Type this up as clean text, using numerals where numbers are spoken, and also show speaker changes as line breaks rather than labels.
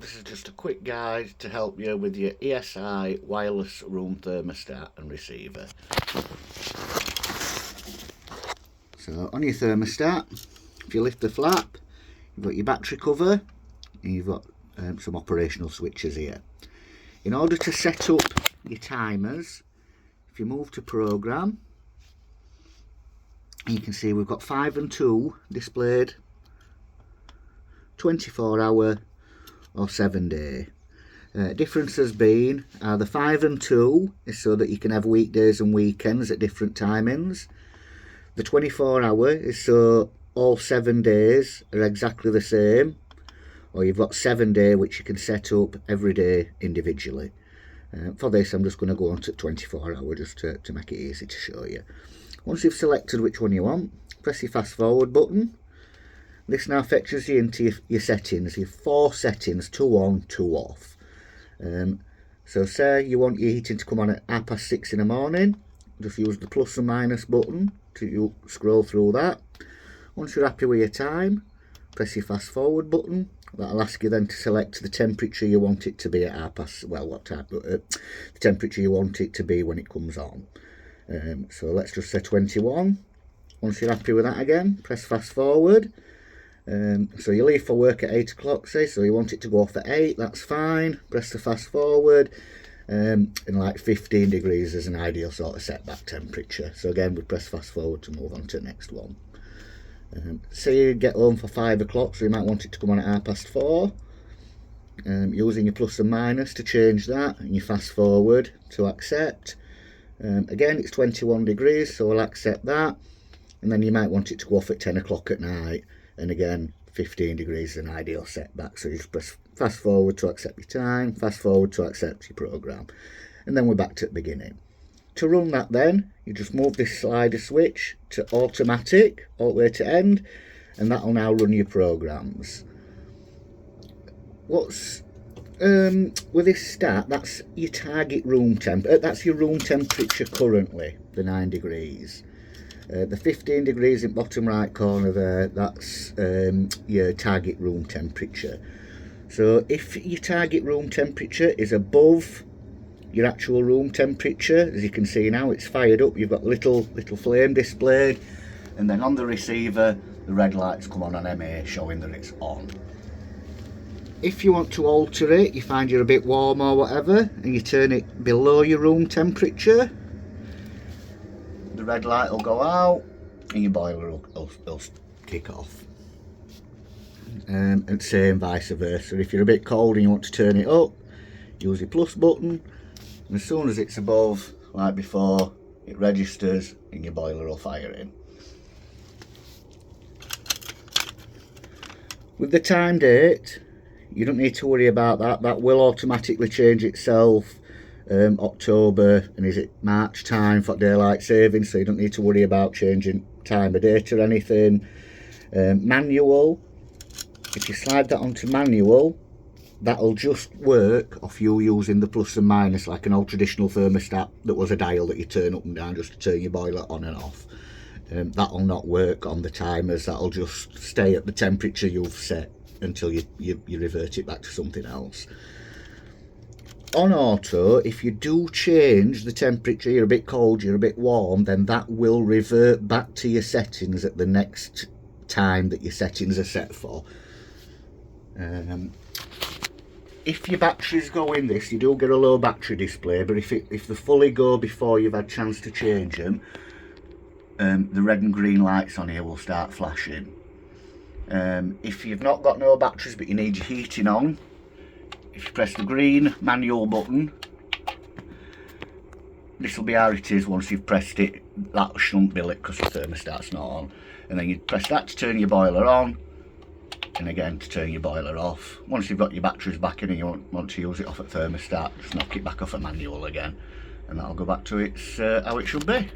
This is just a quick guide to help you with your ESI wireless room thermostat and receiver. So on your thermostat, if you lift the flap, you've got your battery cover and you've got some operational switches here. In order to set up your timers, if you move to program, you can see we've got 5 and 2 displayed, 24 hour or 7 day. Difference has been the 5 and 2 is so that you can have weekdays and weekends at different timings. The 24 hour is so all 7 days are exactly the same, or you've got 7 day which you can set up every day individually. For this I'm just going to go on to 24 hour just to make it easy to show you. Once you've selected which one you want, press your fast forward button. This now fetches you into your settings, your 4 settings, 2 on, 2 off. So say you want your heating to come on at 6:30 in the morning, just use the plus and minus button to scroll through that. Once you're happy with your time, press your fast forward button. That'll ask you then to select the temperature you want it to be at the temperature you want it to be when it comes on. So let's just say 21. Once you're happy with that again, press fast forward. So you leave for work at 8 o'clock, say, so you want it to go off at 8, that's fine. Press the fast forward, and like 15 degrees is an ideal sort of setback temperature. So again, we press fast forward to move on to the next one. Say you get home for 5 o'clock, so you might want it to come on at 4:30. Using your plus and minus to change that, and you fast forward to accept. Again, it's 21 degrees, so I'll accept that. And then you might want it to go off at 10 o'clock at night. And again, 15 degrees is an ideal setback. So you just press fast forward to accept your time, fast forward to accept your program. And then we're back to the beginning. To run that then, you just move this slider switch to automatic all the way to end, and that'll now run your programs. What's with this stat, that's your target room temp. That's your room temperature currently, the 9 degrees. The 15 degrees in bottom right corner there, that's your target room temperature. So if your target room temperature is above your actual room temperature, as you can see now, it's fired up, you've got little flame displayed, and then on the receiver the red lights come on MA showing that it's on. If you want to alter it, you find you're a bit warm or whatever, and you turn it below your room temperature, the red light will go out and your boiler will kick off. And same vice versa. If you're a bit cold and you want to turn it up, use your plus button, and as soon as it's above, like before, it registers and your boiler will fire in. With the time date, you don't need to worry about that. That will automatically change itself. October and is it March time for daylight saving, so you don't need to worry about changing time of date or anything. Manual, if you slide that onto manual, that'll just work off you using the plus and minus like an old traditional thermostat that was a dial that you turn up and down just to turn your boiler on and off. That'll not work on the timers, that'll just stay at the temperature you've set until you revert it back to something else. On auto, if you do change the temperature, you're a bit cold, you're a bit warm, then that will revert back to your settings at the next time that your settings are set for. If your batteries go in this, you do get a low battery display, but if they fully go before you've had a chance to change them, the red and green lights on here will start flashing. If you've not got no batteries but you need your heating on, if you press the green manual button, this will be how it is once you've pressed it. That shouldn't be lit because the thermostat's not on. And then you press that to turn your boiler on, and again to turn your boiler off. Once you've got your batteries back in and you want to use it off at thermostat, just knock it back off at manual again, and that'll go back to its how it should be.